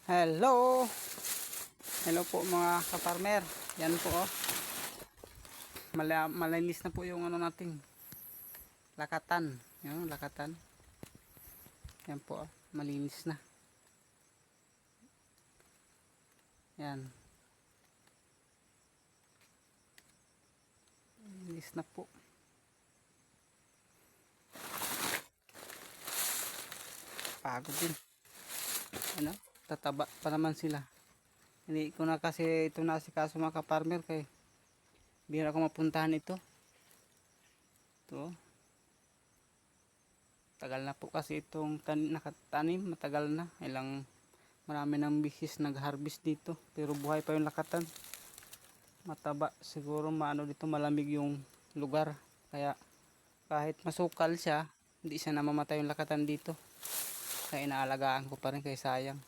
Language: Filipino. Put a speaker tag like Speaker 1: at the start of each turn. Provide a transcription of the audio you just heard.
Speaker 1: Hello! Hello po mga kaparmer. Yan po oh. Malinis na po yung ano nating lakatan. Yan, lakatan. Yan po oh. Malinis na. Yan. Malinis na po. Pagod din. Ano? Tataba pa naman sila. Hindi ko na kasi ito na si kaso mga kaparmer kay bihira ko mapuntahan ito. Ito. Tagal na po kasi itong nakatanim, matagal na. Marami ng bisis nag-harvest dito, pero buhay pa yung lakatan. Mataba, siguro maano dito, malamig yung lugar. Kaya kahit masukal siya, hindi siya namamatay yung lakatan dito. Kaya inaalagaan ko pa rin kay sayang.